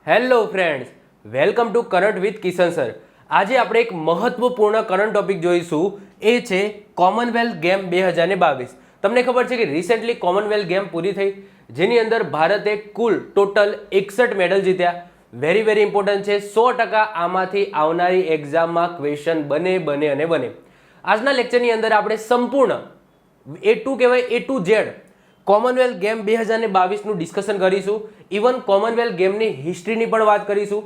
Hello friends, welcome to current with Kishan sir. આજે આપણે એક મહત્વપૂર્ણ કરંટ ટોપિક જોઈશું. એ છે કોમનવેલ્થ ગેમ 2022. તમને ખબર છે કે રિસેન્ટલી કોમનવેલ્થ ગેમ પૂરી થઈ, જેની અંદર ભારતે કુલ ટોટલ 61 મેડલ જીત્યા. વેરી વેરી ઇમ્પોર્ટન્ટ છે. 100% આમાંથી આવનારી એક્ઝામમાં ક્વેશ્ચન બને. આજના લેક્ચરની અંદર આપણે સંપૂર્ણ A2 કહેવાય A to Z Commonwealth game 2022નું ડિસ્કશન કરીશું. ઇવન કોમનવેલ્થ ગેમની હિસ્ટ્રીની પણ વાત કરીશું.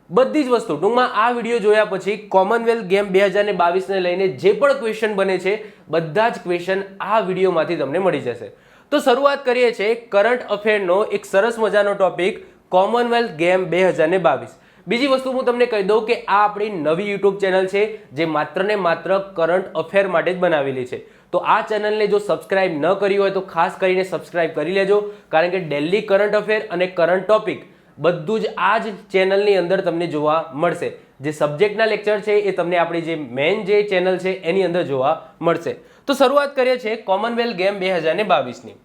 બધી જ વસ્તુ ટૂંકમાં આ વિડીયો જોયા પછી કોમનવેલ્થ ગેમ 2022ને લઈને જે પણ ક્વેશ્ચન બને છે બધા જ ક્વેશ્ચન આ વિડીયોમાંથી તમને મળી જશે. તો શરૂઆત કરીએ છીએ કરંટ અફેરનો એક સરસ મજાનો ટોપિક, કોમનવેલ્થ ગેમ 2022. બીજી વસ્તુ હું તમને કહી દઉં કે આ આપણી નવી યુટ્યુબ ચેનલ છે જે માત્ર ને માત્ર કરંટ અફેર માટે જ બનાવેલી છે. તો આ ચેનલને જો સબસ્ક્રાઇબ ન કરી હોય તો ખાસ કરીને સબસ્ક્રાઇબ કરી લેજો, કારણ કે ડેલી કરંટ અફેર અને કરંટ ટોપિક બધું જ આ જ ચેનલની અંદર તમને જોવા મળશે. જે સબ્જેક્ટના લેક્ચર છે એ તમને આપણી જે મેઇન જે ચેનલ છે એની અંદર જોવા મળશે. તો શરૂઆત કરીએ છીએ કોમનવેલ્થ ગેમ 2022ની.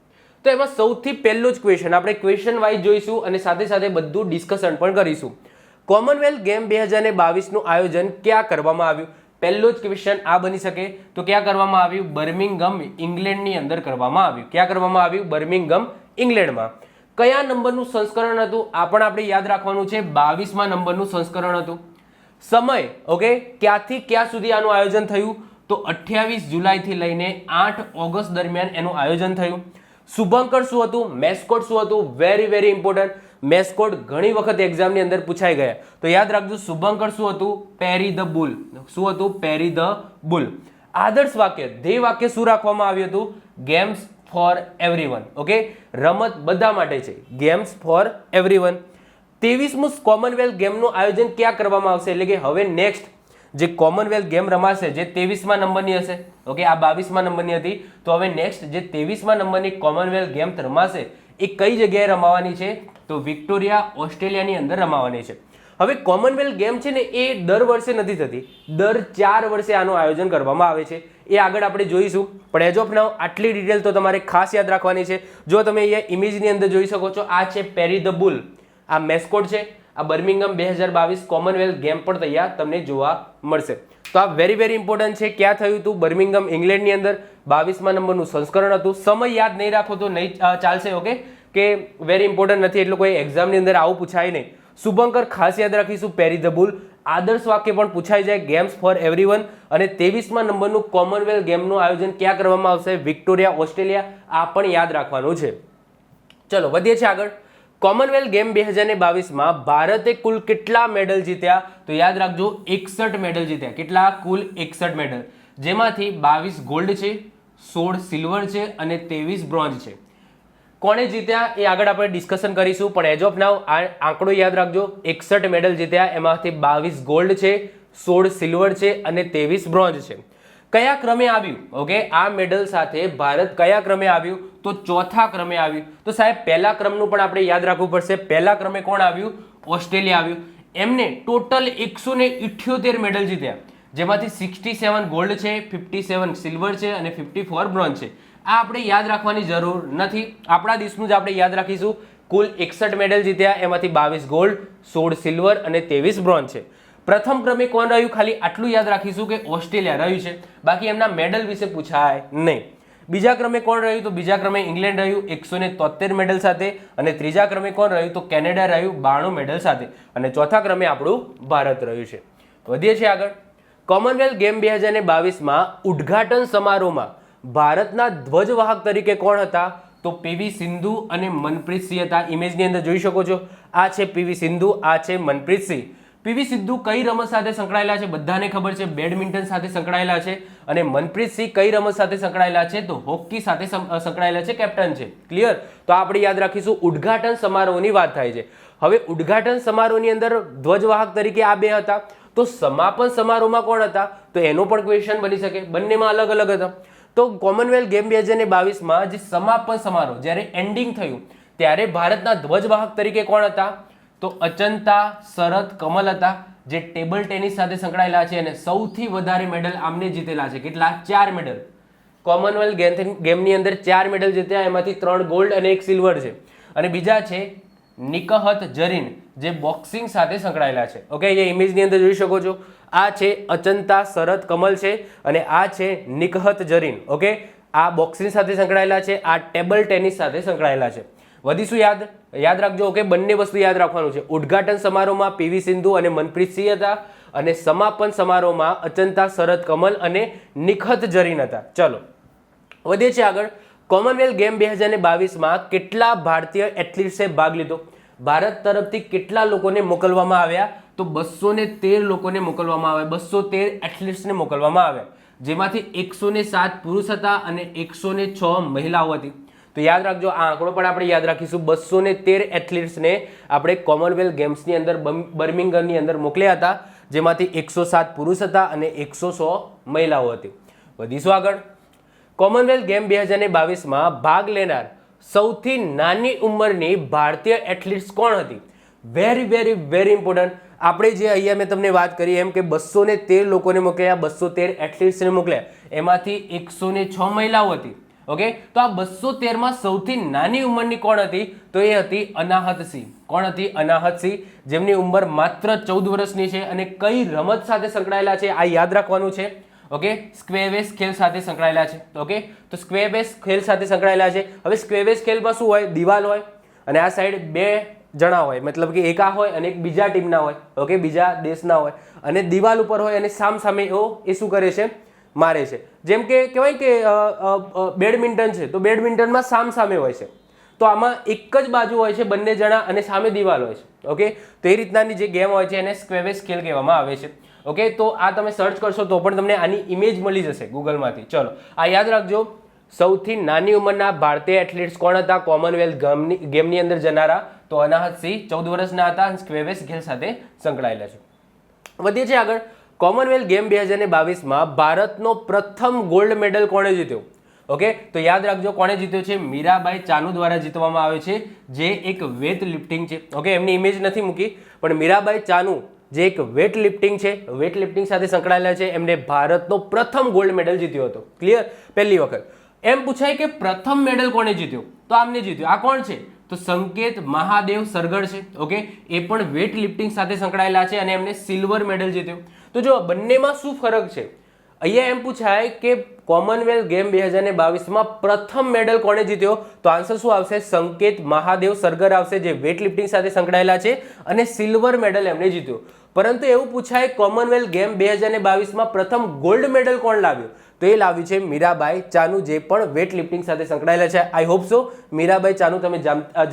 તો એમાં સૌથી પહેલું જ ક્વેશ્ચન આપણે ક્વેશ્ચન વાઇઝ જોઈશું અને સાથે સાથે બધું ડિસ્કશન પણ કરીશું. કોમનવેલ્થ ગેમ 2022નું આયોજન ક્યાં કરવામાં આવ્યું? પહેલો જ ક્વેશ્ચન આ બની શકે. તો ક્યાં કરવામાં આવ્યું? બર્મિંગહામ ઇંગ્લેન્ડની અંદર કરવામાં આવ્યું. ક્યાં કરવામાં આવ્યું? બર્મિંગહામ ઇંગ્લેન્ડમાં. કયા નંબરનું સંસ્કરણ હતું? આ પણ આપણે યાદ રાખવાનું છે. 22મા નંબરનું સંસ્કરણ હતું. સમય ઓકે, ક્યાંથી ક્યાં સુધી આનું આયોજન થયું? તો 28 જુલાઈથી લઈને 8 ઓગસ્ટ દરમિયાન એનું આયોજન થયું. શુભંકર શું હતું? મેસ્કોટ શું હતું? Very very important. મેસ્કોટ ઘણી વખત એક્ઝામની અંદર પૂછાઈ ગયા, તો યાદ રાખજો. શુભંકર શું હતું? પેરી ધ બુલ. શું હતું? પેરી ધ બુલ. આદર્શ વાક્ય, ધ્યેય વાક્ય શું રાખવામાં આવ્યું હતું? Games for everyone. ઓકે, રમત બધા માટે છે. Games for everyone. 23મું કોમનવેલ્થ ગેમનું આયોજન ક્યાં કરવામાં આવશે? એટલે કે હવે નેક્સ્ટ જે કોમનવેલ્થ ગેમ રમાશે જે 23મા નંબરની હશે. ઓકે, આ 22મા નંબરની હતી, તો હવે નેક્સ્ટ જે 23મા નંબરની કોમનવેલ્થ ગેમ રમાશે એ કઈ જગ્યાએ રમાવાની છે? તો વિક્ટોરિયા ઓસ્ટ્રેલિયાની અંદર રમાવાની છે. હવે કોમનવેલ્થ ગેમ છે ને એ દર વર્ષે નથી થતી, દર 4 વર્ષે આનું આયોજન કરવામાં આવે છે. એ આગળ આપણે જોઈશું, પણ એઝ ઓફ નાઉ આટલી ડિટેલ તો તમારે ખાસ યાદ રાખવાની છે. જો તમે અહીંયા ઇમેજની અંદર જોઈ શકો છો, આ છે પેરી ધ બુલ, આ મેસ્કોટ છે. આ બર્મિંગહામ 2022 કોમનવેલ્થ ગેમ પણ તૈયાર તમને જોવા મળશે. તો આ વેરી વેરી ઇમ્પોર્ટન્ટ છે. ક્યાં થયું હતું? બર્મિંગહામ ઇંગ્લેન્ડની અંદર. 22મા નંબરનું સંસ્કરણ હતું. સમય યાદ નહીં રાખો તો નહીં ચાલશે. ઓકે, કે વેરી ઇમ્પોર્ટન્ટ નથી એટલે કોઈ એક્ઝામની અંદર આવું પૂછાય નહીં. શુભંકર ખાસ યાદ રાખીશું. પેરી ધ બુલ. આદર્શ વાક્ય પણ પૂછાઈ જાય, ગેમ્સ ફોર એવરીવન. અને 23મા નંબરનું કોમનવેલ્થ ગેમનું આયોજન ક્યાં કરવામાં આવશે? Victoria Australia. આ પણ યાદ રાખવાનું છે. ચલો વધીએ છીએ આગળ. કોમનવેલ્થ ગેમ 2022માં ભારતે કુલ કેટલા મેડલ જીત્યા? તો યાદ રાખજો 61 મેડલ જીત્યા. કેટલા? કુલ 61 મેડલ, જેમાંથી 22 ગોલ્ડ છે, 16 સિલ્વર છે અને 23 બ્રોન્ઝ છે. કોણે જીત્યા એ આગળ આપણે ડિસ્કશન કરીશું, પણ એઝ ઓફ નાઉ આ આંકડો યાદ રાખજો. 61 મેડલ જીત્યા, એમાંથી 22 ગોલ્ડ છે, 16 સિલ્વર છે અને 23 બ્રોન્ઝ છે. કયા ક્રમે આવ્યું? ઓકે, આ મેડલ સાથે ભારત કયા ક્રમે આવ્યું? તો ચોથા ક્રમે આવ્યું. તો સાહેબ પહેલા ક્રમનું પણ આપણે યાદ રાખવું પડશે. પહેલા ક્રમે કોણ આવ્યું? ઓસ્ટ્રેલિયા આવ્યું. એમને ટોટલ 178 મેડલ જીત્યા, જેમાંથી 67 ગોલ્ડ છે, 57 સિલ્વર છે અને 54 બ્રોન્ઝ છે. આ આપણે યાદ રાખવાની જરૂર નથી. આપણા દેશનું જ આપણે યાદ રાખીશું. કુલ 61 મેડલ જીત્યા, એમાંથી 22 ગોલ્ડ, 16 સિલ્વર અને 23 બ્રોન્ઝ છે. પ્રથમ ક્રમે કોણ રહ્યું? ખાલી આટલું યાદ રાખીશું કે ઓસ્ટ્રેલિયા રહ્યું છે, બાકી એમના મેડલ વિશે પૂછાય નહીં. બીજા ક્રમે કોણ રહ્યું? તો બીજા ક્રમે ઇંગ્લેન્ડ રહ્યું 173 મેડલ સાથે. અને ત્રીજા ક્રમે કોણ રહ્યું? તો કેનેડા રહ્યું 92 મેડલ સાથે. અને ચોથા ક્રમે આપણું ભારત રહ્યું છે. વધીએ છીએ આગળ. કોમનવેલ્થ ગેમ 2022માં ઉદ્ઘાટન સમારોહમાં ભારતના ધ્વજવાહક તરીકે કોણ હતા? તો પીવી સિંધુ અને મનપ્રીત સિંહ હતા. ઇમેજની અંદર જોઈ શકો છો. આ છે પીવી સિંધુ, આ છે મનપ્રીત સિંહ. પીવી સિંધુ કઈ રમત સાથે સંકળાયેલા છે? બધાને ખબર છે, બેડમિન્ટન સાથે સંકળાયેલા છે. અને મનપ્રીત સિંહ કઈ રમત સાથે સંકળાયેલા છે? તો હોકી સાથે સંકળાયેલા છે, કેપ્ટન છે. ક્લિયર? તો આપણે યાદ રાખીશું. ઉદ્ઘાટન સમારોહની વાત થાય છે. હવે ઉદ્ઘાટન સમારોહની અંદર ધ્વજવાહક તરીકે આ બે હતા. તો સમાપન સમારોહમાં કોણ હતા? તો એનો પણ ક્વેશ્ચન બની શકે. બંનેમાં અલગ અલગ હતા. તો કોમનવેલ્થ ગેમ 2022માં જે સમાપન સમારોહ જ્યારે એન્ડિંગ થયું ત્યારે ભારતના ધ્વજવાહક તરીકે કોણ હતા? તો અચંતા, શરત, કમલ હતા, જે ટેબલ ટેનિસ સાથે સંકળાયેલા છે અને સૌથી વધારે મેડલ આમને જીતેલા છે. કેટલા? 4 મેડલ. કોમનવેલ્થ ગેમની અંદર 4 મેડલ જીત્યા, એમાંથી 3 ગોલ્ડ અને 1 સિલ્વર છે. અને બીજા છે નિકહત જરીન જે બોક્સિંગ સાથે સંકળાયેલા છે. ઓકે, અહીંયા ઇમેજની અંદર જોઈ શકો છો, આ છે અચંતા શરત કમલ છે અને આ છે નિકહત જરીન. ઓકે, આ બોક્સિંગ સાથે સંકળાયેલા છે, આ ટેબલ ટેનિસ સાથે સંકળાયેલા છે. વધીશું યાદ રાખજો. ઓકે, બંને વસ્તુ યાદ રાખવાનું છે. ઉદ્ઘાટન સમારોહમાં પીવી સિંધુ અને મનપ્રીત સિંહ હતા અને સમાપન સમારોહમાં અચંતા શરત કમલ અને નિખત જરીન હતા. ચલો વધીએ છીએ આગળ. કોમનવેલ્થ ગેમ 2022માં કેટલા ભારતીય એથ્લીટ્સે ભાગ લીધો? ભારત તરફથી કેટલા લોકોને મોકલવામાં આવ્યા? તો 213 લોકોને મોકલવામાં આવ્યા. 213 એથ્લીટ્સને મોકલવામાં આવ્યા, જેમાંથી 107 પુરુષ હતા અને 106 મહિલાઓ હતી. તો યાદ રાખજો, આ આંકડો પણ આપણે યાદ રાખીશું. 213 એથ્લીટ્સને આપણે કોમનવેલ્થ ગેમ્સની અંદર બર્મિંગહામની અંદર મોકલ્યા હતા, જેમાંથી 107 પુરુષ હતા અને 106 મહિલાઓ હતી. વધીશું આગળ. કોમનવેલ્થ ગેમ 2022માં ભાગ લેનાર સૌથી નાની ઉંમરની ભારતીય એથ્લીટ્સ કોણ હતી? Very important. આપણે જે અહીંયા મેં તમને વાત કરી એમ કે 213 લોકોને મોકલ્યા, 213 એથ્લીટ્સને મોકલ્યા, એમાંથી 106 મહિલાઓ હતી. ઓકે, તો આ 213માં સૌથી નાની ઉંમરની કોણ હતી? તો એ હતી અનાહત સિંહ. કોણ હતી? અનાહત સિંહ, જેમની ઉંમર માત્ર 14 વર્ષની છે અને કઈ રમત સાથે સંકળાયેલા છે આ યાદ રાખવાનું છે. ઓકે, સ્ક્વેવેસ ખેલ સાથે સંકળાયેલા છે. ઓકે, તો સ્ક્વેવેસ ખેલ સાથે સંકળાયેલા છે. હવે સ્ક્વેવેસ ખેલમાં શું હોય? દિવાલ હોય અને આ સાઈડ બે જણા હોય, મતલબ કે એક આ હોય અને એક બીજા ટીમના હોય. ઓકે, બીજા દેશના હોય અને દિવાલ ઉપર હોય અને સામે એ શું કરે છે? મારે છે. જેમ કે કહેવાય કે બેડમિન્ટન છે, તો બેડમિન્ટનમાં સામે હોય છે, તો આમાં એક જ બાજુ હોય છે બંને જણા અને સામે દિવાલ હોય છે. ઓકે, તો એ રીતનાની જે ગેમ હોય છે એને સ્ક્વેવેસ ખેલ કહેવામાં આવે છે. ઓકે, તો આ તમે સર્ચ કરશો તો પણ તમને આની ઇમેજ મળી જશે ગૂગલમાંથી. ચલો, આ યાદ રાખજો. સૌથી નાની ઉંમરના ભારતીય એથ્લીટ્સ કોણ હતા કોમનવેલ્થ ગેમની અંદર જનારા? તો અનાહત સિંહ 14 વર્ષના હતા અને સ્ક્વેવેસ ખેલ સાથે સંકળાયેલા છે. વધીએ છીએ આગળ. કોમનવેલ્થ ગેમ 2022માં ભારતનો પ્રથમ ગોલ્ડ મેડલ કોણે જીત્યો? ઓકે, તો યાદ રાખજો કોણે જીત્યો છે? મીરાબાઈ ચાનુ દ્વારા જીતવામાં આવે છે, જે એક વેટ લિફ્ટિંગ છે. ઓકે, એમની ઇમેજ નથી મૂકી, પણ મીરાબાઈ ચાનુ જે એક વેટ લિફ્ટિંગ છે, વેટ લિફ્ટિંગ સાથે સંકળાયેલા છે, એમને ભારતનો પ્રથમ ગોલ્ડ મેડલ જીત્યો હતો. ક્લિયર? પહેલી વખત. એમ પૂછાય કે પ્રથમ મેડલ કોણે જીત્યો? તો આમને જીત્યો. આ કોણ છે? તો સંકેત મહાદેવ સરગર છે. ઓકે, એ પણ વેટ લિફ્ટિંગ સાથે સંકળાયેલા છે અને એમને સિલ્વર મેડલ જીત્યો. તો જો બંનેમાં શું ફરક છે? અહીંયા એમ પૂછાય કે કોમનવેલ્થ ગેમ 2022માં પ્રથમ મેડલ કોણે જીત્યો? તો આન્સર શું આવશે? સંકેત મહાદેવ સરગર આવશે, જે વેટ લિફ્ટિંગ સાથે સંકળાયેલા છે અને સિલ્વર મેડલ એમને જીત્યો. પરંતુ એવું પૂછાય કોમનવેલ્થ ગેમ 2022માં પ્રથમ ગોલ્ડ મેડલ કોણ લાવ્યું? તો એ લાવ્યું છે મીરાબાઈ ચાનુ, જે પણ વેટ લિફ્ટિંગ સાથે સંકળાયેલા છે. આઈ હોપ સો મીરાબાઈ ચાનુ તમે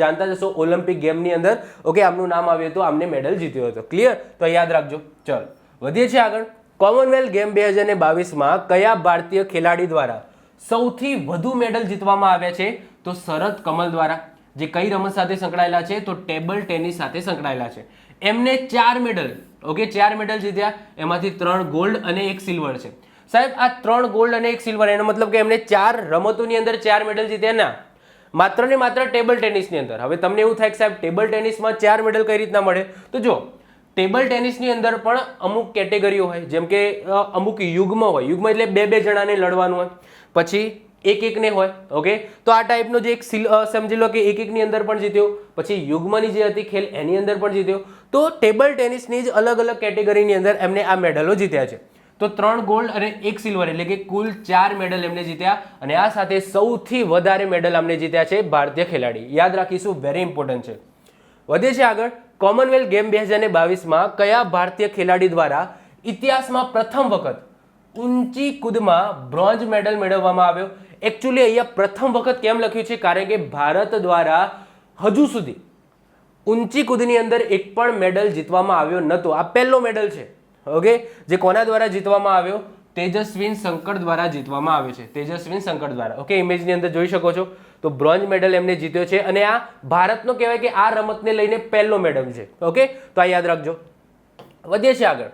જાણતા જશો ઓલિમ્પિક ગેમની અંદર. ઓકે, આમનું નામ આવ્યું હતું, આમને મેડલ જીત્યો હતો. ક્લિયર? તો યાદ રાખજો. ચલો વધીએ છીએ આગળ. કોમનવેલ્થ ગેમ 2022માં કયા ભારતીય ખેલાડી દ્વારા સૌથી વધુ મેડલ જીતવામાં આવ્યા છે? તો શરત કમલ દ્વારા. જે કઈ રમત સાથે સંકળાયેલા છે? તો ટેબલ ટેનિસ સાથે સંકળાયેલા છે. એમને 4 મેડલ, ઓકે, 4 મેડલ જીત્યા, એમાંથી 3 ગોલ્ડ અને 1 સિલ્વર છે. સાહેબ, આ 3 ગોલ્ડ અને 1 સિલ્વર, એનો મતલબ કે એમને 4 રમતોની અંદર 4 મેડલ જીત્યા ના, માત્ર ને માત્ર ટેબલ ટેનિસની અંદર. હવે તમને એવું થાય કે સાહેબ ટેબલ ટેનિસમાં 4 મેડલ કઈ રીતના મળે? તો જો ટેબલ ટેનિસની અંદર પણ અમુક કેટેગરીઓ હોય, જેમ કે અમુક યુગ્મ હોય. યુગ્મ એટલે બે જણાને લડવાનું હોય, પછી એકને હોય. ઓકે, તો આ ટાઈપનો જે એક સમજી લો કે એકની અંદર પણ જીત્યો, પછી યુગ્મની જે હતી ખેલ એની અંદર પણ જીત્યો. તો ટેબલ ટેનિસની જ અલગ અલગ કેટેગરીની અંદર એમને આ મેડલો જીત્યા છે. તો 3 ગોલ્ડ અને 1 સિલ્વર, એટલે કે કુલ 4 મેડલ એમને જીત્યા અને આ સાથે સૌથી વધારે મેડલ અમને જીત્યા છે ભારતીય ખેલાડી. યાદ રાખીશું, વેરી ઇમ્પોર્ટન્ટ છે. વધે છે આગળ. કોમનવેલ્થ ગેમ 2022માં કયા ભારતીય ખેલાડી દ્વારા ઇતિહાસમાં પ્રથમ વખત ઊંચી કૂદમાં બ્રોન્ઝ મેડલ મેળવવામાં આવ્યો? એકચ્યુઅલી અહીંયા પ્રથમ વખત કેમ લખ્યું છે? કારણ કે ભારત દ્વારા હજુ સુધી ઊંચી કૂદની અંદર એક પણ મેડલ જીતવામાં આવ્યો નહોતો. આ પહેલો મેડલ છે. ઓકે, જે કોના દ્વારા જીતવામાં આવ્યો? તેજસ્વીન શંકર દ્વારા જીતવામાં આવ્યો છે. તેજસ્વીન શંકર દ્વારા. ઓકે, ઇમેજની અંદર જોઈ શકો છો. તો બ્રોન્ઝ મેડલ એમને જીત્યો છે અને આ ભારતનો કહેવાય કે આ રમતને લઈને પહેલો મેડલ છે. ઓકે, તો આ યાદ રાખજો. વધીએ છીએ આગળ.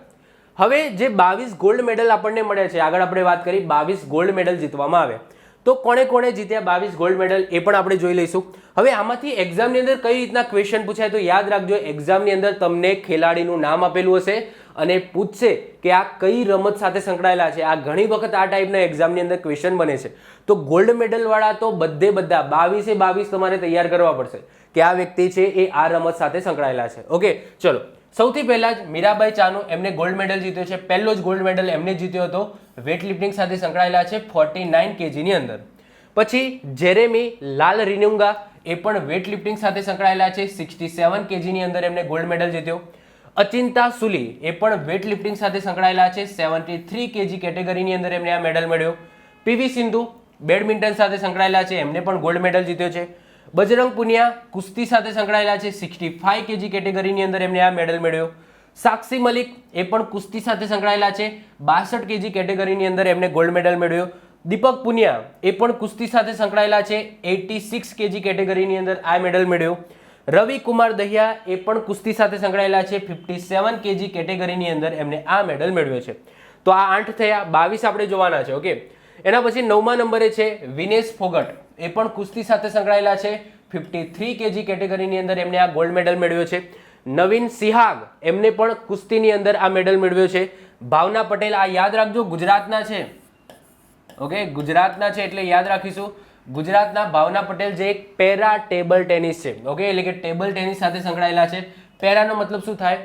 હવે જે 22 ગોલ્ડ મેડલ આપણને મળ્યા છે, આગળ આપણે વાત કરી 22 ગોલ્ડ મેડલ જીતવામાં આવ્યા, તો કોણે કોણે જીત્યા 22 ગોલ્ડ મેડલ એ પણ આપણે જોઈ લઈશું. હવે આમાંથી એક્ઝામની અંદર કઈ રીતના ક્વેશ્ચન પૂછાય? તો યાદ રાખજો, એક્ઝામની અંદર તમને ખેલાડીનું નામ આપેલું હશે અને પૂછશે કે આ કઈ રમત સાથે સંકળાયેલા છે. આ ઘણી વખત આ ટાઈપના એક્ઝામની અંદર ક્વેશ્ચન બને છે. તો ગોલ્ડ મેડલ વાળા તો બધા 22 તમારે તૈયાર કરવા પડશે. કે આ વ્યક્તિ છે એ આ રમત સાથે સંકળાયેલા છે. ઓકે, ચલો સૌથી પહેલા જ મીરાબાઈ ચાનુ એમને ગોલ્ડ મેડલ જીત્યો છે. પહેલો જ ગોલ્ડ મેડલ એમને જીત્યો હતો, વેટ લિફ્ટિંગ સાથે સંકળાયેલા છે 49 kg ની અંદર. પછી જેરેમી લાલ રિનુંગા એ પણ વેટ લિફ્ટિંગ સાથે સંકળાયેલા છે, 67 kg ની અંદર એમને ગોલ્ડ મેડલ જીત્યો. અચિંતા સુલી એ પણ વેટ લિફ્ટિંગ સાથે સંકળાયેલા છે, 73 kg કેટેગરીની અંદર એમને આ મેડલ મળ્યો. પીવી સિંધુ બેડમિન્ટન સાથે સંકળાયેલા છે, એમને પણ ગોલ્ડ મેડલ જીત્યો છે. બજરંગ પુનિયા કુસ્તી સાથે સંકળાયેલા છે, 65 kg કેટેગરીની અંદર એમને આ મેડલ મેળવ્યો. સાક્ષી મલિક એ પણ કુસ્તી સાથે સંકળાયેલા છે, 62 kg કેટેગરીની અંદર એમને ગોલ્ડ મેડલ મેળવ્યો. દીપક પુનિયા એ પણ કુસ્તી સાથે સંકળાયેલા છે, 86 kg કેટેગરીની અંદર આ મેડલ મેળવ્યો. રવિ કુમાર દહિયા એ પણ કુસ્તી સાથે સંકળાયેલા છે, 57 kg કેટેગરીની અંદર એમને આ મેડલ મેળવ્યો છે. તો આ 8 થયા, 22 આપણે જોવાના છે. ઓકે, એના પછી 9મા નંબરે છે વિનેશ ફોગટ, એ પણ કુસ્તી સાથે સંકળાયેલા છે, 53 kg કેટેગરીની અંદર એમને આ ગોલ્ડ મેડલ મેળવ્યો છે. નવીન સિહાગ એમને પણ કુસ્તીની અંદર આ મેડલ મેળવ્યો છે. ભાવના પટેલ, આ યાદ રાખજો ગુજરાતના છે. ઓકે, ગુજરાતના છે એટલે યાદ રાખીશું. ગુજરાતના ભાવના પટેલ જે એક પેરા ટેબલ ટેનિસ છે. ઓકે, એટલે કે ટેબલ ટેનિસ સાથે સંકળાયેલા છે. પેરાનો મતલબ શું થાય?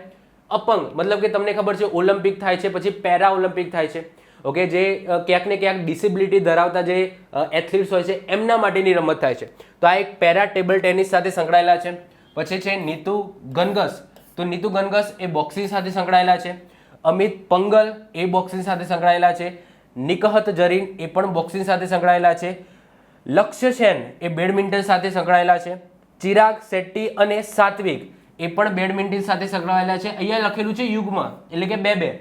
અપંગ, મતલબ કે તમને ખબર છે ઓલિમ્પિક થાય છે, પછી પેરા ઓલિમ્પિક થાય છે. ઓકે, જે ક્યાંક ને ક્યાંક ડિસેબિલિટી ધરાવતા જે એથ્લીટ્સ હોય છે એમના માટેની રમત થાય છે. તો આ એક પેરા ટેબલ ટેનિસ સાથે સંકળાયેલા છે. પછી છે નીતુ ગનગસ, તો નીતુ ગનગસ એ બોક્સિંગ સાથે સંકળાયેલા છે. અમિત પંગલ એ બોક્સિંગ સાથે સંકળાયેલા છે. નિકહત જરીન એ પણ બોક્સિંગ સાથે સંકળાયેલા છે. લક્ષ્ય સેન એ બેડમિન્ટન સાથે સંકળાયેલા છે. ચિરાગ શેટ્ટી અને સાત્વિક એ પણ બેડમિન્ટન સાથે સંકળાયેલા છે. અહીંયા લખેલું છે યુગ્મ, એટલે કે 2-2.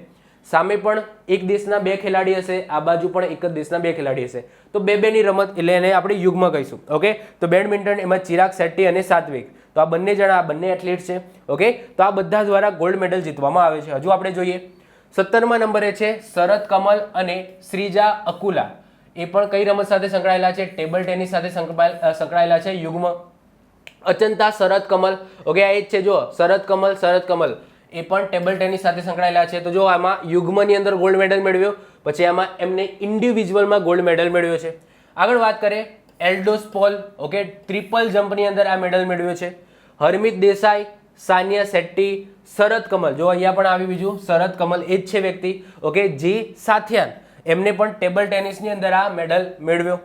સામે પણ એક દેશના 2 ખેલાડી હશે, આ બાજુ પણ એક જ દેશના 2 ખેલાડી હશે, તો 2-2 ની રમત એટલે એને આપણે યુગ્મ કહીશું. ઓકે, તો બેડમિન્ટન એમાં ચિરાગ શેટ્ટી અને સાત્વિક, તો આ બંને જણા, આ બંને એથ્લીટ છે. ઓકે, તો આ બધા દ્વારા ગોલ્ડ મેડલ જીતવામાં આવે છે. હજુ આપણે જોઈએ 17મા નંબરે છે શરદ કમલ અને શ્રીજા અકુલા, એ પણ કઈ રમત સાથે સંકળાયેલા છે? ટેબલ ટેનિસ સાથે સંકળાયેલા છે, યુગ્મ. અચંતા શરદ કમલ, ઓકે, આ એ જ છે, જો શરદ કમલ એ પણ ટેબલ ટેનિસ સાથે સંકળાયેલા છે. તો જો આમાં યુગ્મની અંદર ગોલ્ડ મેડલ મેળવ્યો, પછી આમાં એમને ઇન્ડિવિજ્યુઅલમાં ગોલ્ડ મેડલ મેળવ્યો છે. આગળ વાત કરીએ એલ્ડોસ પોલ, ઓકે, ટ્રિપલ જમ્પની અંદર આ મેડલ મેળવ્યો છે. હરમિત દેસાઈ, સાનિયા શેટ્ટી, શરદ કમલ, જો અહીંયા પણ આવી બીજું શરદ કમલ એ જ છે વ્યક્તિ. ઓકે, જી સાથિયાન એમને પણ ટેબલ ટેનિસની અંદર આ મેડલ મેળવ્યો.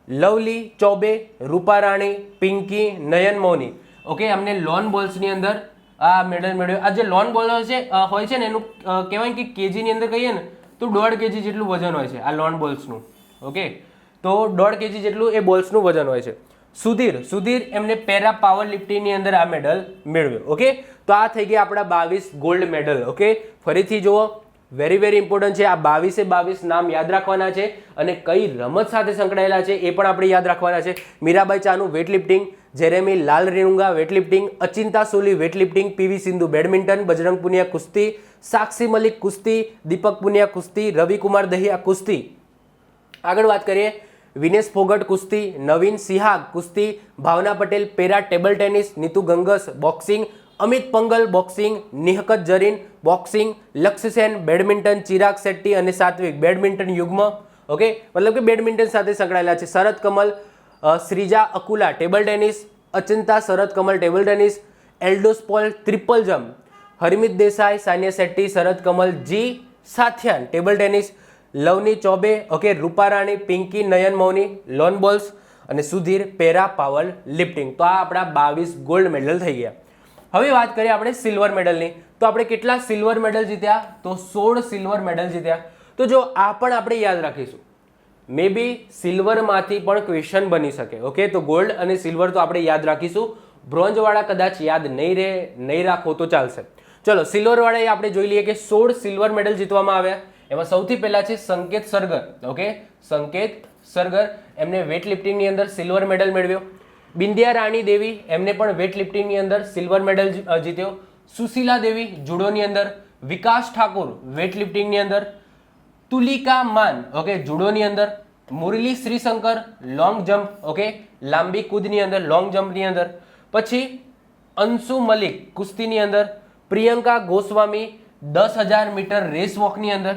લવલી ચૌબે, રૂપા રાણી, પિંકી, નયન મૌની, ઓકે, એમને લોન બોલ્સની અંદર આ મેડલ મેળવ્યો. આ જે લોન બોલ હોય છે ને એનું કહેવાય કે કેજીની અંદર કહીએ ને તો 1.5 kg જેટલું વજન હોય છે આ લોન બોલ્સનું. ઓકે, તો 1.5 kg જેટલું એ બોલ્સનું વજન હોય છે. સુધીર એમને પેરા પાવર લિફ્ટિંગની અંદર આ મેડલ મેળવ્યો. ઓકે, તો આ થઈ ગયા આપણા 22 ગોલ્ડ મેડલ. ઓકે, ફરીથી જુઓ, વેરી ઇમ્પોર્ટન્ટ છે. આ 22 નામ યાદ રાખવાના છે અને કઈ રમત સાથે સંકળાયેલા છે એ પણ આપણે યાદ રાખવાના છે. Mirabai Chanu weight lifting, Jeremy Lalrinnunga weight lifting, Achinta Sheuli weight lifting, P V Sindhu badminton, Bajrang Punia કુસ્તી, સાક્ષી મલિક કુસ્તી, દીપક પુનિયા કુસ્તી, રવિ કુમાર દહિયા કુસ્તી. આગળ વાત કરીએ વિનેશ ફોગટ કુસ્તી, નવીન સિહાગ કુસ્તી, Bhavina Patel para table tennis, Nitu Ghanghas boxing, Amit Panghal boxing, Nikhat Zareen boxing, Lakshya Sen badminton, Chirag Shetty અને સાત્વિક બેડમિન્ટન યુગ્મ. ઓકે, મતલબ કે બેડમિન્ટન સાથે સંકળાયેલા છે. Sharath Kamal, Sreeja Akula table tennis, Achanta Sharath Kamal table tennis, Eldhose Paul triple jump, Harmeet Desai, Saniya Shetty, Sharath Kamal, G Sathiyan table tennis, Lovely Choubey, okay, Rupa Rani, Pinki, Nayanmoni lawn bowls અને સુધીર પેરા પાવર લિફ્ટિંગ. તો આ આપણા 22 ગોલ્ડ મેડલ થઈ ગયા. હવે વાત કરીએ આપણે સિલ્વર મેડલની. તો આપણે કેટલા સિલ્વર મેડલ જીત્યા? તો 16 સિલ્વર મેડલ જીત્યા. તો જો આ પણ આપણે યાદ રાખીશું, મે બી સિલ્વરમાંથી પણ ક્વેશ્ચન બની શકે. ઓકે, તો ગોલ્ડ અને સિલ્વર તો આપણે યાદ રાખીશું, બ્રોન્ઝવાળા કદાચ યાદ નહીં રાખો તો ચાલશે. ચલો, સિલ્વરવાળા આપણે જોઈ લઈએ કે 16 સિલ્વર મેડલ જીતવામાં આવ્યા. એમાં સૌથી પહેલા છે સંકેત સરગર. ઓકે, સંકેત સરગર એમને વેટ લિફ્ટિંગની અંદર સિલ્વર મેડલ મેળવ્યો. બિંદિયા રાણી દેવી એમને પણ વેટ લિફ્ટિંગની અંદર સિલ્વર મેડલ જીત્યો. સુશીલા દેવી જુડોની અંદર, વિકાસ ઠાકુર વેટ લિફ્ટિંગની અંદર, તુલિકા માન, ઓકે, જુડોની અંદર, Murali Sreeshankar long jump, okay, લાંબી કૂદની અંદર, લોંગ જમ્પની અંદર, પછી અંશુ મલિક કુસ્તીની અંદર, પ્રિયંકા ગોસ્વામી 10,000 મીટર રેસ વોકની અંદર.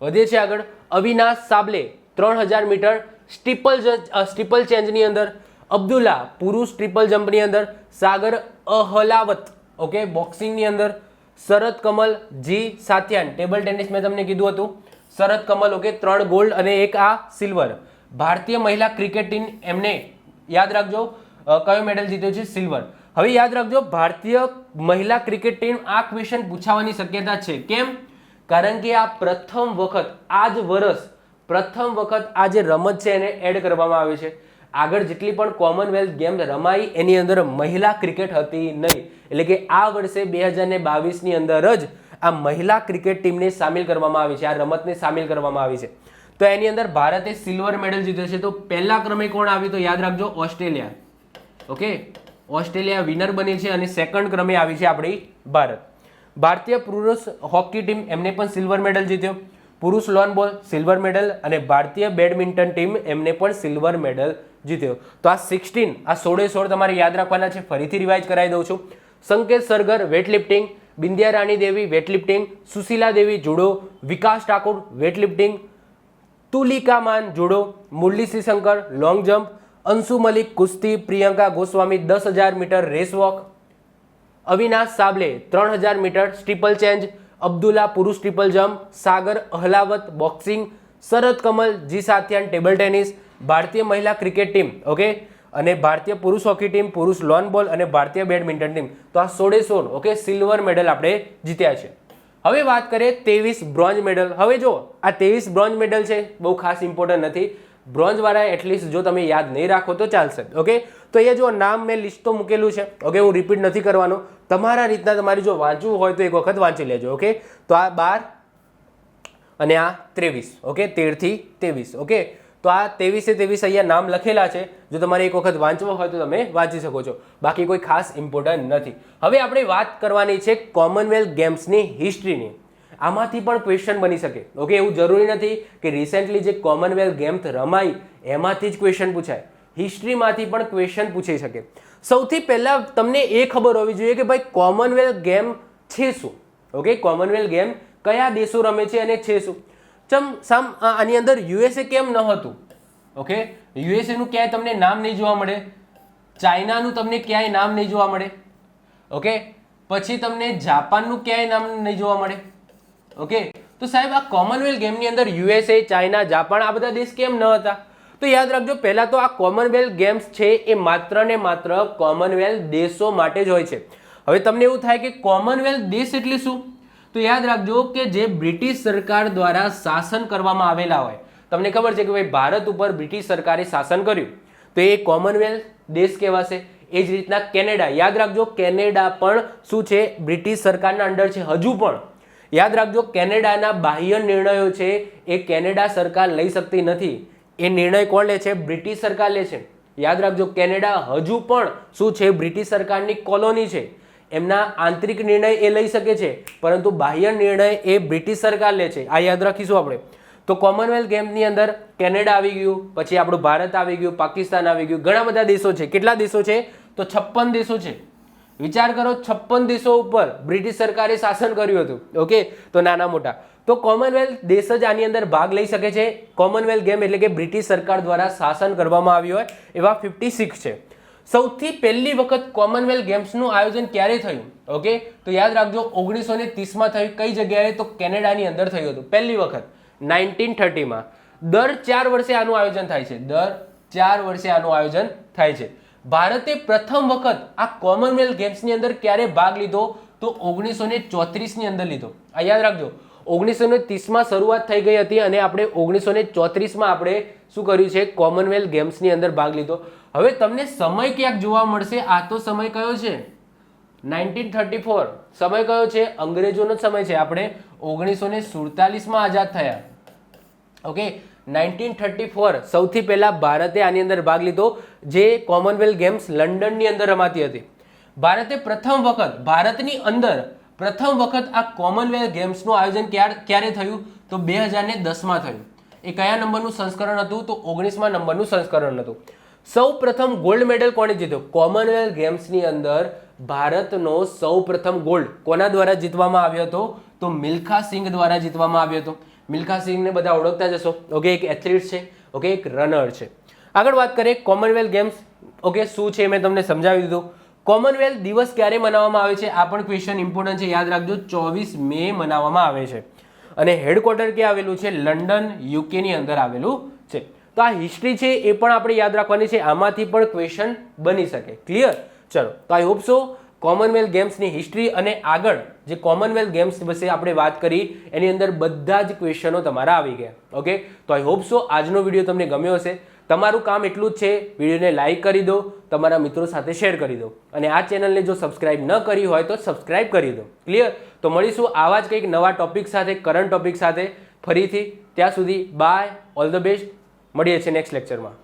વધીએ છે આગળ, અવિનાશ સાબલે 3,000 મીટર સ્ટીપલ ચેન્જની અંદર, અબ્દુલ્લા પુરુષ ટ્રિપલ જમ્પની અંદર, સાગર અહલાવત ઓકે બોક્સિંગની અંદર, શરદ Kamal G Sathiyan table tennis મેં તમને કીધું હતું, શરદ કમલ ઓકે 3 ગોલ્ડ અને 1 આ સિલ્વર. ભારતીય મહિલા ક્રિકેટ ટીમ એમને યાદ રાખજો કયો મેડલ જીત્યો છે? સિલ્વર. હવે યાદ રાખજો ભારતીય મહિલા ક્રિકેટ ટીમ આ ક્વેશ્ચન પૂછાવાની શક્યતા છે. કેમ? કારણ કે આ પ્રથમ વખત આ જ વર્ષ પ્રથમ વખત આ જે રમત છે એને એડ કરવામાં આવે છે. આગળ જેટલી પણ કોમનવેલ્થ ગેમ રમાઈ એની અંદર મહિલા ક્રિકેટ હતી નહીં, એટલે કે આ વર્ષે 2022ની અંદર જ આ મહિલા ક્રિકેટ ટીમને સામેલ કરવામાં આવી છે, આ રમતને સામેલ કરવામાં આવી છે. તો એની અંદર ભારતે સિલ્વર મેડલ જીત્યો છે. તો પહેલા ક્રમે કોણ આવ્યું? તો યાદ રાખજો ઓસ્ટ્રેલિયા. ઓકે, ઓસ્ટ્રેલિયા વિનર બની છે અને સેકન્ડ ક્રમે આવી છે આપણી ભારત. ભારતીય પુરુષ હોકી ટીમ એમને પણ સિલ્વર મેડલ જીત્યો, પુરુષ લોન બોલ સિલ્વર મેડલ, અને ભારતીય બેડમિન્ટન ટીમ એમને પણ સિલ્વર મેડલ જીત્યો. તો આ 16 આ 16 તમારે યાદ રાખવાના છે. ફરીથી રિવાઇઝ કરાવી દઉં છું. Sanket Sargar weightlifting, Bindyarani Devi weightlifting, Sushila Devi judo, Vikas Thakur weightlifting, Tulika Maan judo, Murali Shankar long jump, Anshu Malik કુસ્તી, Priyanka Goswami 10,000 metre race walk, Avinash Sable 3,000 metre steeple change, Abdulla પુરુષ triple jump, Sagar Ahlawat boxing, Sharath Kamal G Sathiyan table tennis, ભારતીય મહિલા ક્રિકેટ ટીમ ઓકે, અને ભારતીય પુરુષ હોકી ટીમ, પુરુષ લોન બોલ અને ભારતીય બેડમિન્ટન ટીમ. તો આ 16 ઓકે સિલ્વર મેડલ આપણે જીત્યા છે. હવે વાત કરીએ 23 બ્રોન્ઝ મેડલ. હવે જો આ 23 બ્રોન્ઝ મેડલ છે બહુ ખાસ ઇમ્પોર્ટન્ટ નથી. બ્રોન્ઝ વાળા એટલીસ્ટ જો તમે યાદ નહીં રાખો તો ચાલશે. ઓકે, તો અહીંયા જો નામ મેં લિસ્ટ તો મૂકેલું છે. ઓકે, હું રિપીટ નથી કરવાનો. તમારા રીતના તમારે જો વાંચવું હોય તો એક વખત વાંચી લેજો. ઓકે, તો આ 12 અને આ 23. ઓકે, 13 થી 23. ઓકે, તો આ 23 અહીંયા નામ લખેલા છે. જો તમારે એક વખત વાંચવો હોય તો તમે વાંચી શકો છો. બાકી કોઈ ખાસ ઇમ્પોર્ટન્ટ નથી. હવે આપણે વાત કરવાની છે કોમનવેલ્થ ગેમ્સની હિસ્ટ્રીની. આમાંથી પણ ક્વેશ્ચન બની શકે. ઓકે, એવું જરૂરી નથી કે રિસેન્ટલી જે કોમનવેલ્થ ગેમ્સ રમાઈ એમાંથી જ ક્વેશ્ચન પૂછાય. હિસ્ટ્રીમાંથી પણ ક્વેશ્ચન પૂછી શકે. સૌથી પહેલા તમને એ ખબર હોવી જોઈએ કે ભાઈ કોમનવેલ્થ ગેમ છે શું. ઓકે, કોમનવેલ્થ ગેમ કયા દેશો રમે છે અને છે શું. આની અંદર યુએસએ કેમ ન હતું? ઓકે, યુએસએ નું ક્યાંય તમને નામ નહીં જોવા મળે, ચાઇનાનું તમને ક્યાંય નામ નહીં જોવા મળે. ઓકે, પછી તમને જાપાનનું ક્યાંય નામ નહીં જોવા મળે. ઓકે, તો સાહેબ આ કોમનવેલ્થ ગેમની અંદર યુએસએ, ચાઇના, જાપાન આ બધા દેશ કેમ ન હતા? તો યાદ રાખજો પહેલા તો આ કોમનવેલ્થ ગેમ્સ છે એ માત્ર ને માત્ર કોમનવેલ્થ દેશો માટે જ હોય છે. હવે તમને એવું થાય કે કોમનવેલ્થ દેશ એટલે શું? તો યાદ રાખજો કે જે બ્રિટિશ સરકાર દ્વારા શાસન કરવામાં આવેલા હોય. તમને ખબર છે કે ભાઈ ભારત ઉપર બ્રિટિશ સરકારે શાસન કર્યું તો એ કોમનવેલ્થ દેશ કહેવાશે. એ જ રીતના કેનેડા, યાદ રાખજો કેનેડા પણ શું છે? બ્રિટિશ સરકારના અંડર છે હજુ પણ. યાદ રાખજો કેનેડાના બાહ્ય નિર્ણયો છે એ કેનેડા સરકાર લઈ શકતી નથી. એ નિર્ણય કોણ લે છે? બ્રિટિશ સરકાર લે છે. યાદ રાખજો કેનેડા હજુ પણ શું છે? બ્રિટિશ સરકારની કોલોની છે. એમના આંતરિક નિર્ણય એ લઈ શકે છે પરંતુ બાહ્ય નિર્ણય એ બ્રિટિશ સરકાર લે છે. આ યાદ રાખીશું આપણે. તો કોમનવેલ્થ ગેમની અંદર કેનેડા આવી ગયું, પછી આપણું ભારત આવી ગયું, પાકિસ્તાન આવી ગયું, ઘણા બધા દેશો છે. કેટલા દેશો છે? તો 56 દેશો છે. વિચાર કરો 56 દેશો ઉપર બ્રિટિશ સરકારે શાસન કર્યું હતું. ઓકે, તો નાના મોટા તો કોમનવેલ્થ દેશ જ આની અંદર ભાગ લઈ શકે છે. કોમનવેલ્થ ગેમ એટલે કે બ્રિટિશ સરકાર દ્વારા શાસન કરવામાં આવ્યું હોય એવા 56 છે. સૌથી પહેલી વખત કોમનવેલ્થ ગેમ્સનું આયોજન ક્યારે થયું? ઓકે, તો યાદ રાખજો 1930માં થયું. કઈ જગ્યાએ? તો કેનેડાની અંદર થયું હતું પહેલી વખત 1930માં. દર 4 વર્ષે આનું આયોજન થાય છે. દર 4 વર્ષે આનું આયોજન થાય છે. ભારતે પ્રથમ વખત આ કોમનવેલ્થ ગેમ્સની અંદર ક્યારે ભાગ લીધો? તો 1934ની અંદર લીધો. આ યાદ રાખજો 1930માં શરૂઆત થઈ ગઈ હતી અને આપણે 1934માં આપણે શું કર્યું છે? કોમનવેલ્થ ગેમ્સની અંદર ભાગ લીધો. હવે તમને સમય ક્યાંક જોવા મળશે. આ તો સમય કયો છે? 1934. સમય કયો છે? અંગ્રેજોનો સમય છે. આપણે 1947માં આઝાદ થયા. ઓકે, 1934 સૌથી પહેલા ભારતે આની અંદર ભાગ લીધો. જે કોમનવેલ્થ ગેમ્સ લંડનની અંદર રમાતી હતી. ભારતે પ્રથમ વખત ભારતની અંદર પ્રથમ વખત આ કોમનવેલ્થ ગેમ્સનું આયોજન ક્યારે થયું? તો 2010માં થયું. એ કયા નંબરનું સંસ્કરણ હતું? તો 19મા નંબરનું સંસ્કરણ હતું. સૌ પ્રથમ ગોલ્ડ મેડલ કોણે જીત્યો? કોમનવેલ્થ ગેમ્સની અંદર ભારતનો સૌ પ્રથમ ગોલ્ડ કોના દ્વારા જીતવામાં આવ્યો હતો? તો મિલ્ખા સિંઘ દ્વારા જીતવામાં આવ્યો હતો. મિલ્ખા સિંઘને બધા ઓળખતા જશો. ઓકે, એક એથ્લીટ છે. ઓકે, એક રનર છે. આગળ વાત કરીએ કોમનવેલ્થ ગેમ્સ. ઓકે, શું છે મેં તમને સમજાવી દીધું. કોમનવેલ્થ દિવસ ક્યારે મનાવવામાં આવે છે, આ પણ ક્વેશ્ચન ઇમ્પોર્ટન્ટ છે, યાદ રાખજો. 24 મે મનાવવામાં આવે છે અને હેડક્વાર્ટર ક્યાં આવેલું છે? લંડન, યુકેની અંદર આવેલું છે. તો આ હિસ્ટ્રી છે એ પણ આપણે યાદ રાખવાની છે, આમાંથી પણ ક્વેશ્ચન બની શકે. ક્લિયર? ચલો, તો આઈ હોપ સો કોમનવેલ્થ ગેમ્સની હિસ્ટ્રી અને આગળ જે કોમનવેલ્થ ગેમ્સ વિશે આપણે વાત કરી એની અંદર બધા જ ક્વેશ્ચનો તમારા આવી ગયા. ઓકે, તો આઈ હોપ સો આજનો વિડીયો તમને ગમ્યો હશે. તમારું કામ એટલું જ છે, વિડીયોને લાઇક કરી દો, તમારા મિત્રો સાથે શેર કરી દો અને આ ચેનલને જો સબસ્ક્રાઇબ ન કરી હોય તો સબસ્ક્રાઇબ કરી દો. ક્લિયર? તો મળીશું આવા જ કંઈક નવા ટોપિક સાથે, કરંટ ટોપિક સાથે ફરીથી. ત્યાં સુધી બાય, ઓલ ધ બેસ્ટ. મળીએ છીએ નેક્સ્ટ લેક્ચરમાં.